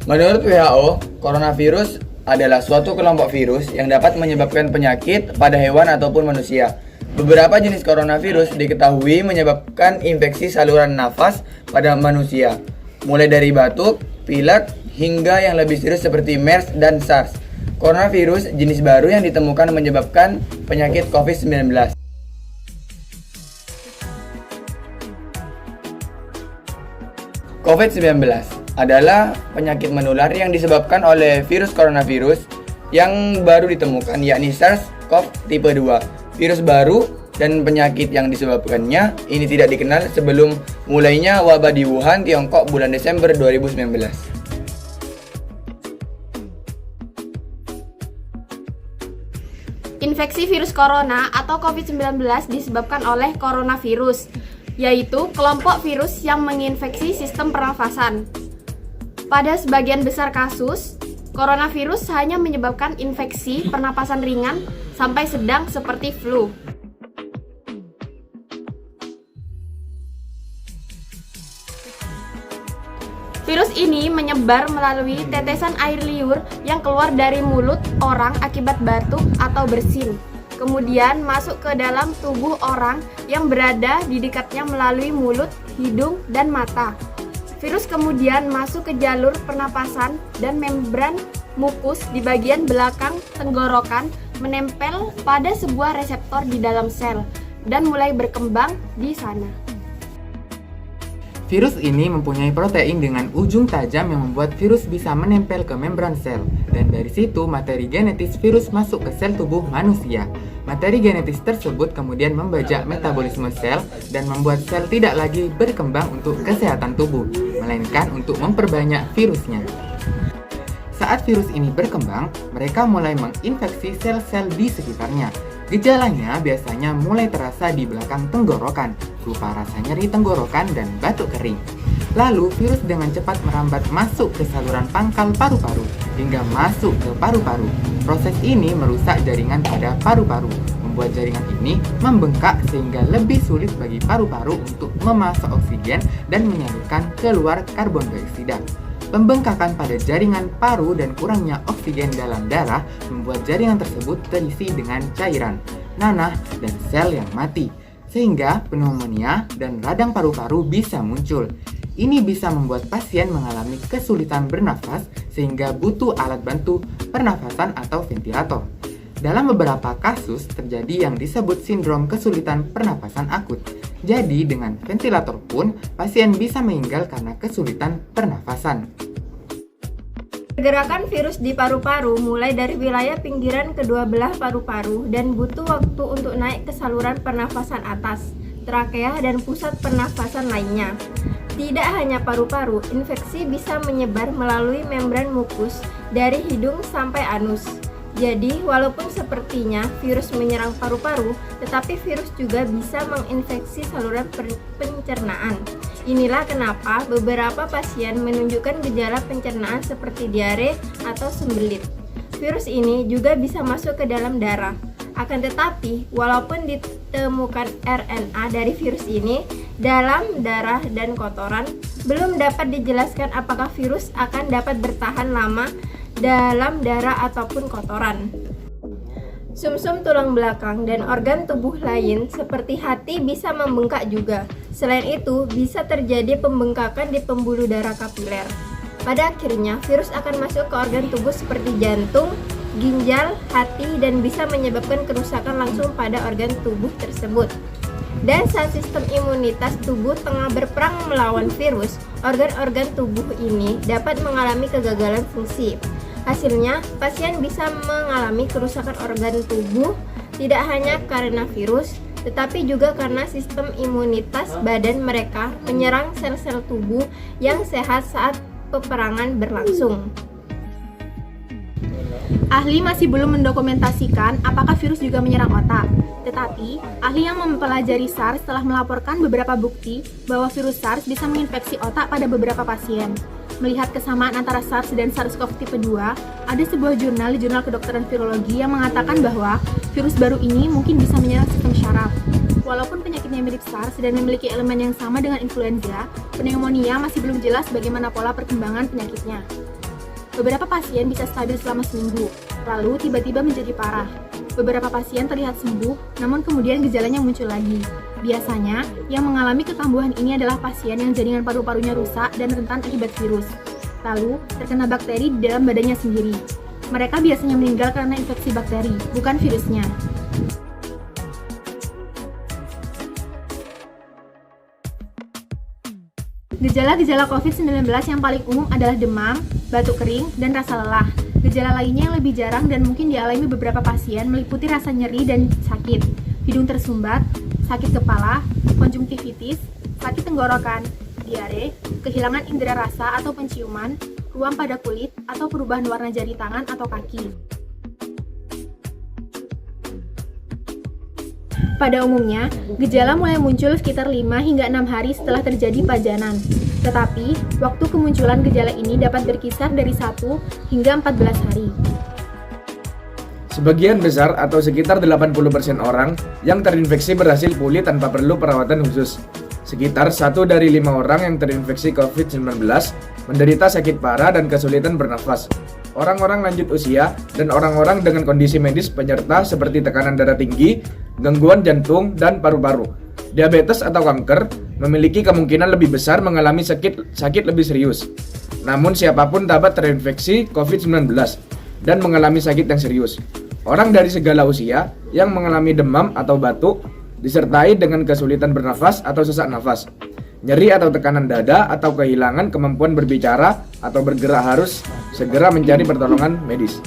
Menurut WHO, coronavirus adalah suatu kelompok virus yang dapat menyebabkan penyakit pada hewan ataupun manusia. Beberapa jenis coronavirus diketahui menyebabkan infeksi saluran nafas pada manusia, mulai dari batuk, pilek, hingga yang lebih serius seperti MERS dan SARS. Coronavirus jenis baru yang ditemukan menyebabkan penyakit COVID-19. COVID-19 adalah penyakit menular yang disebabkan oleh virus coronavirus yang baru ditemukan, yakni SARS-CoV tipe 2. Virus baru dan penyakit yang disebabkannya ini tidak dikenal sebelum mulainya wabah di Wuhan, Tiongkok bulan Desember 2019. Infeksi virus corona atau COVID-19 disebabkan oleh coronavirus, yaitu kelompok virus yang menginfeksi sistem pernafasan. Pada sebagian besar kasus, coronavirus hanya menyebabkan infeksi pernapasan ringan sampai sedang seperti flu. Virus ini menyebar melalui tetesan air liur yang keluar dari mulut orang akibat batuk atau bersin, kemudian masuk ke dalam tubuh orang yang berada di dekatnya melalui mulut, hidung, dan mata. Virus kemudian masuk ke jalur pernapasan dan membran mukus di bagian belakang tenggorokan menempel pada sebuah reseptor di dalam sel dan mulai berkembang di sana. Virus ini mempunyai protein dengan ujung tajam yang membuat virus bisa menempel ke membran sel, dan dari situ materi genetis virus masuk ke sel tubuh manusia. Materi genetis tersebut kemudian membajak metabolisme sel dan membuat sel tidak lagi berkembang untuk kesehatan tubuh, melainkan untuk memperbanyak virusnya. Saat virus ini berkembang, mereka mulai menginfeksi sel-sel di sekitarnya. Gejalanya biasanya mulai terasa di belakang tenggorokan, berupa rasa nyeri tenggorokan dan batuk kering. Lalu virus dengan cepat merambat masuk ke saluran pangkal paru-paru hingga masuk ke paru-paru. Proses ini merusak jaringan pada paru-paru, membuat jaringan ini membengkak sehingga lebih sulit bagi paru-paru untuk memasok oksigen dan menyalurkan keluar karbon dioksida. Pembengkakan pada jaringan paru dan kurangnya oksigen dalam darah membuat jaringan tersebut terisi dengan cairan, nanah, dan sel yang mati, sehingga pneumonia dan radang paru-paru bisa muncul. Ini bisa membuat pasien mengalami kesulitan bernafas sehingga butuh alat bantu pernafasan atau ventilator. Dalam beberapa kasus terjadi yang disebut sindrom kesulitan pernapasan akut. Jadi dengan ventilator pun pasien bisa meninggal karena kesulitan pernafasan. Pergerakan virus di paru-paru mulai dari wilayah pinggiran kedua belah paru-paru dan butuh waktu untuk naik ke saluran pernafasan atas, trakea, dan pusat pernafasan lainnya. Tidak hanya paru-paru, infeksi bisa menyebar melalui membran mukus dari hidung sampai anus. Jadi, walaupun sepertinya virus menyerang paru-paru, tetapi virus juga bisa menginfeksi saluran pencernaan. Inilah kenapa beberapa pasien menunjukkan gejala pencernaan seperti diare atau sembelit. Virus ini juga bisa masuk ke dalam darah. Akan tetapi, walaupun ditemukan RNA dari virus ini dalam darah dan kotoran, belum dapat dijelaskan apakah virus akan dapat bertahan lama dalam darah ataupun kotoran. Sumsum tulang belakang dan organ tubuh lain seperti hati bisa membengkak juga. Selain itu, bisa terjadi pembengkakan di pembuluh darah kapiler. Pada akhirnya, virus akan masuk ke organ tubuh seperti jantung, ginjal, hati, dan bisa menyebabkan kerusakan langsung pada organ tubuh tersebut. Dan saat sistem imunitas tubuh tengah berperang melawan virus, organ-organ tubuh ini dapat mengalami kegagalan fungsi. Hasilnya, pasien bisa mengalami kerusakan organ tubuh tidak hanya karena virus, tetapi juga karena sistem imunitas badan mereka menyerang sel-sel tubuh yang sehat saat peperangan berlangsung. Ahli masih belum mendokumentasikan apakah virus juga menyerang otak. Tetapi, ahli yang mempelajari SARS telah melaporkan beberapa bukti bahwa virus SARS bisa menginfeksi otak pada beberapa pasien. Melihat kesamaan antara SARS dan SARS-CoV tipe 2, ada sebuah jurnal di Jurnal Kedokteran Virologi yang mengatakan bahwa virus baru ini mungkin bisa menyerang sistem syaraf. Walaupun penyakitnya mirip SARS dan memiliki elemen yang sama dengan influenza, pneumonia masih belum jelas bagaimana pola perkembangan penyakitnya. Beberapa pasien bisa stabil selama seminggu, lalu tiba-tiba menjadi parah. Beberapa pasien terlihat sembuh, namun kemudian gejalanya muncul lagi. Biasanya, yang mengalami kekambuhan ini adalah pasien yang jaringan paru-parunya rusak dan rentan akibat virus. Lalu, terkena bakteri di dalam badannya sendiri. Mereka biasanya meninggal karena infeksi bakteri, bukan virusnya. Gejala-gejala COVID-19 yang paling umum adalah demam, batuk kering, dan rasa lelah. Gejala lainnya yang lebih jarang dan mungkin dialami beberapa pasien meliputi rasa nyeri dan sakit, hidung tersumbat, sakit kepala, konjungtivitis, sakit tenggorokan, diare, kehilangan indera rasa atau penciuman, ruam pada kulit, atau perubahan warna jari tangan atau kaki. Pada umumnya, gejala mulai muncul sekitar 5 hingga 6 hari setelah terjadi pajanan. Tetapi, waktu kemunculan gejala ini dapat berkisar dari 1 hingga 14 hari. Sebagian besar atau sekitar 80% orang yang terinfeksi berhasil pulih tanpa perlu perawatan khusus. Sekitar 1 dari 5 orang yang terinfeksi COVID-19 menderita sakit parah dan kesulitan bernafas. Orang-orang lanjut usia dan orang-orang dengan kondisi medis penyerta seperti tekanan darah tinggi, gangguan jantung, dan paru-paru, diabetes atau kanker memiliki kemungkinan lebih besar mengalami sakit lebih serius. Namun siapapun dapat terinfeksi COVID-19 dan mengalami sakit yang serius. Orang dari segala usia yang mengalami demam atau batuk disertai dengan kesulitan bernafas atau sesak nafas, nyeri atau tekanan dada atau kehilangan kemampuan berbicara atau bergerak harus segera mencari pertolongan medis.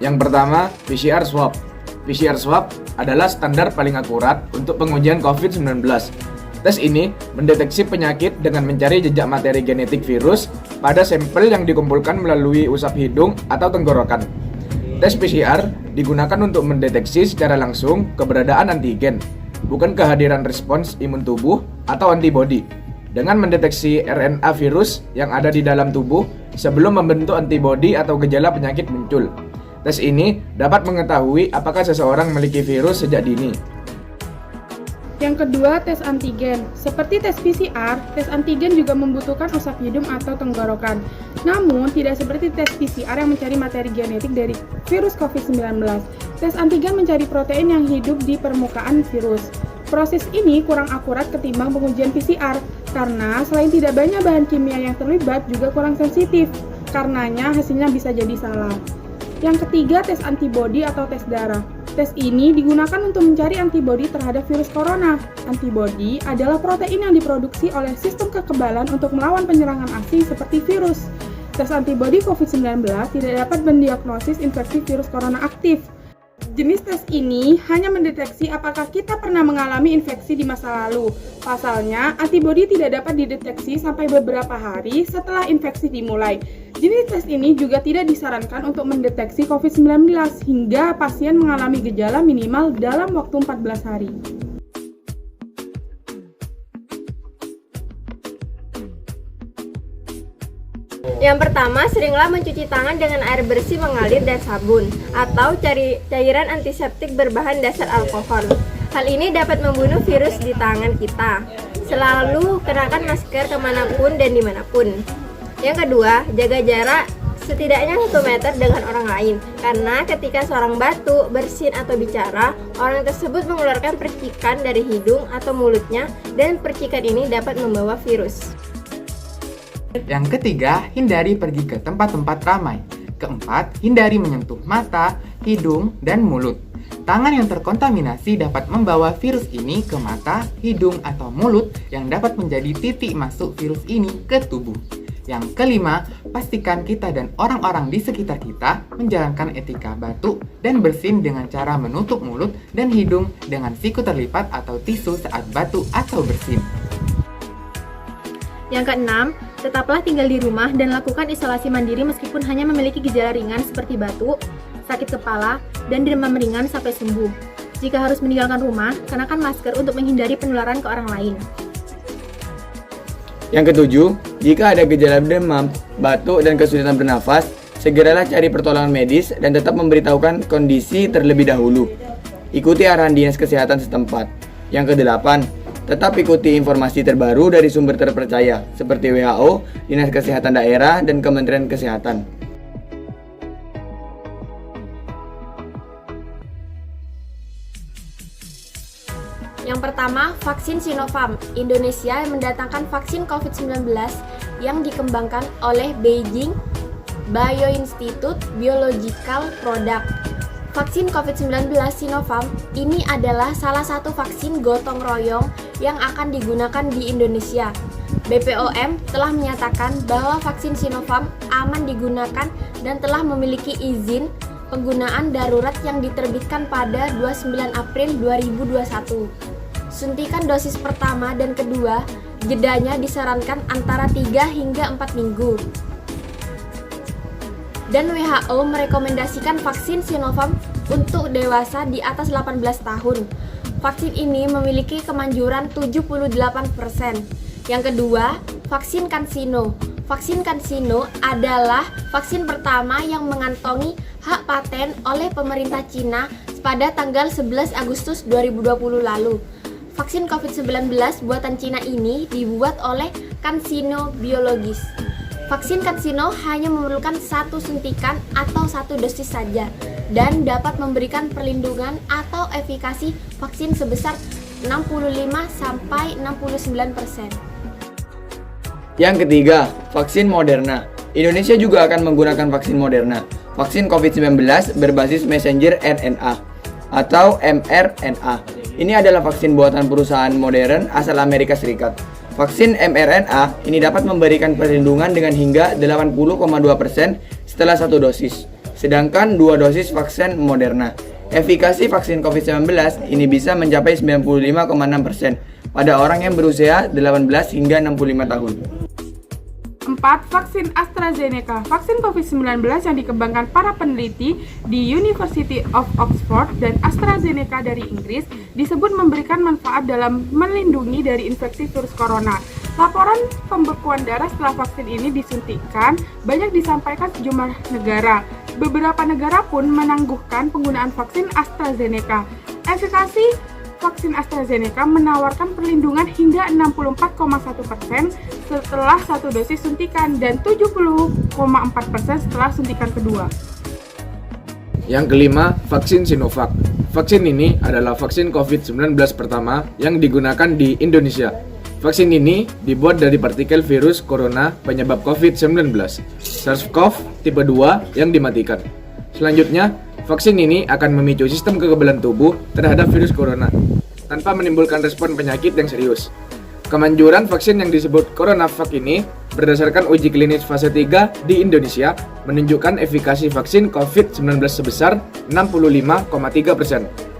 Yang pertama, PCR swab. PCR swab adalah standar paling akurat untuk pengujian COVID-19. Tes ini mendeteksi penyakit dengan mencari jejak materi genetik virus pada sampel yang dikumpulkan melalui usap hidung atau tenggorokan. Tes PCR digunakan untuk mendeteksi secara langsung keberadaan antigen, bukan kehadiran respons imun tubuh atau antibodi, dengan mendeteksi RNA virus yang ada di dalam tubuh sebelum membentuk antibodi atau gejala penyakit muncul. Tes ini dapat mengetahui apakah seseorang memiliki virus sejak dini. Yang kedua, tes antigen. Seperti tes PCR, tes antigen juga membutuhkan usap hidung atau tenggorokan. Namun, tidak seperti tes PCR yang mencari materi genetik dari virus COVID-19. Tes antigen mencari protein yang hidup di permukaan virus. Proses ini kurang akurat ketimbang pengujian PCR, karena selain tidak banyak bahan kimia yang terlibat, juga kurang sensitif. Karenanya, hasilnya bisa jadi salah. Yang ketiga, tes antibodi atau tes darah. Tes ini digunakan untuk mencari antibodi terhadap virus corona. Antibodi adalah protein yang diproduksi oleh sistem kekebalan untuk melawan penyerangan asing seperti virus. Tes antibodi COVID-19 tidak dapat mendiagnosis infeksi virus corona aktif. Jenis tes ini hanya mendeteksi apakah kita pernah mengalami infeksi di masa lalu. Pasalnya, antibodi tidak dapat dideteksi sampai beberapa hari setelah infeksi dimulai. Jenis tes ini juga tidak disarankan untuk mendeteksi COVID-19 hingga pasien mengalami gejala minimal dalam waktu 14 hari. Yang pertama, seringlah mencuci tangan dengan air bersih mengalir dan sabun, atau cairan antiseptik berbahan dasar alkohol. Hal ini dapat membunuh virus di tangan kita. Selalu kenakan masker kemanapun dan dimanapun. Yang kedua, jaga jarak setidaknya 1 meter dengan orang lain, karena ketika seorang batuk, bersin, atau bicara, orang tersebut mengeluarkan percikan dari hidung atau mulutnya, dan percikan ini dapat membawa virus. Yang ketiga, hindari pergi ke tempat-tempat ramai. Keempat, hindari menyentuh mata, hidung, dan mulut. Tangan yang terkontaminasi dapat membawa virus ini ke mata, hidung, atau mulut yang dapat menjadi titik masuk virus ini ke tubuh. Yang kelima, pastikan kita dan orang-orang di sekitar kita menjalankan etika batuk dan bersin dengan cara menutup mulut dan hidung dengan siku terlipat atau tisu saat batuk atau bersin. Yang keenam, tetaplah tinggal di rumah dan lakukan isolasi mandiri meskipun hanya memiliki gejala ringan seperti batuk, sakit kepala, dan demam ringan sampai sembuh. Jika harus meninggalkan rumah, kenakan masker untuk menghindari penularan ke orang lain. Yang ketujuh, jika ada gejala demam, batuk, dan kesulitan bernafas, segeralah cari pertolongan medis dan tetap memberitahukan kondisi terlebih dahulu. Ikuti arahan dinas kesehatan setempat. Yang kedelapan, Tetap ikuti informasi terbaru dari sumber terpercaya seperti WHO, Dinas Kesehatan Daerah, dan Kementerian Kesehatan. Yang pertama, vaksin Sinovac. Indonesia mendatangkan vaksin COVID-19 yang dikembangkan oleh Beijing Bioinstitute Biological Product. Vaksin COVID-19 Sinovac ini adalah salah satu vaksin gotong royong yang akan digunakan di Indonesia. BPOM telah menyatakan bahwa vaksin Sinovac aman digunakan dan telah memiliki izin penggunaan darurat yang diterbitkan pada 29 April 2021. Suntikan dosis pertama dan kedua, jedanya disarankan antara 3 hingga 4 minggu. Dan WHO merekomendasikan vaksin Sinovac untuk dewasa di atas 18 tahun. Vaksin ini memiliki kemanjuran 78%. Yang kedua, vaksin CanSino. Vaksin CanSino adalah vaksin pertama yang mengantongi hak paten oleh pemerintah Cina pada tanggal 11 Agustus 2020 lalu. Vaksin COVID-19 buatan Cina ini dibuat oleh CanSino Biologis. Vaksin CanSino hanya memerlukan 1 suntikan atau 1 dosis saja dan dapat memberikan perlindungan atau efikasi vaksin sebesar 65-69%. Yang ketiga, vaksin Moderna. Indonesia juga akan menggunakan vaksin Moderna. Vaksin COVID-19 berbasis messenger RNA atau mRNA. Ini adalah vaksin buatan perusahaan modern asal Amerika Serikat. Vaksin mRNA ini dapat memberikan perlindungan dengan hingga 80,2% setelah 1 dosis, sedangkan 2 dosis vaksin Moderna. Efikasi vaksin COVID-19 ini bisa mencapai 95,6% pada orang yang berusia 18 hingga 65 tahun. 4. Vaksin AstraZeneca. Vaksin COVID-19 yang dikembangkan para peneliti di University of Oxford dan AstraZeneca dari Inggris disebut memberikan manfaat dalam melindungi dari infeksi virus corona. Laporan pembekuan darah setelah vaksin ini disuntikkan banyak disampaikan sejumlah negara. Beberapa negara pun menangguhkan penggunaan vaksin AstraZeneca. Efikasi vaksin AstraZeneca menawarkan perlindungan hingga 64,1% setelah 1 dosis suntikan dan 70,4% setelah suntikan kedua. Yang kelima, vaksin Sinovac. Vaksin ini adalah vaksin COVID-19 pertama yang digunakan di Indonesia. Vaksin ini dibuat dari partikel virus corona penyebab COVID-19, SARS-CoV tipe 2 yang dimatikan. Selanjutnya, vaksin ini akan memicu sistem kekebalan tubuh terhadap virus corona tanpa menimbulkan respon penyakit yang serius. Kemanjuran vaksin yang disebut CoronaVac ini berdasarkan uji klinis fase 3 di Indonesia menunjukkan efikasi vaksin COVID-19 sebesar 65,3%.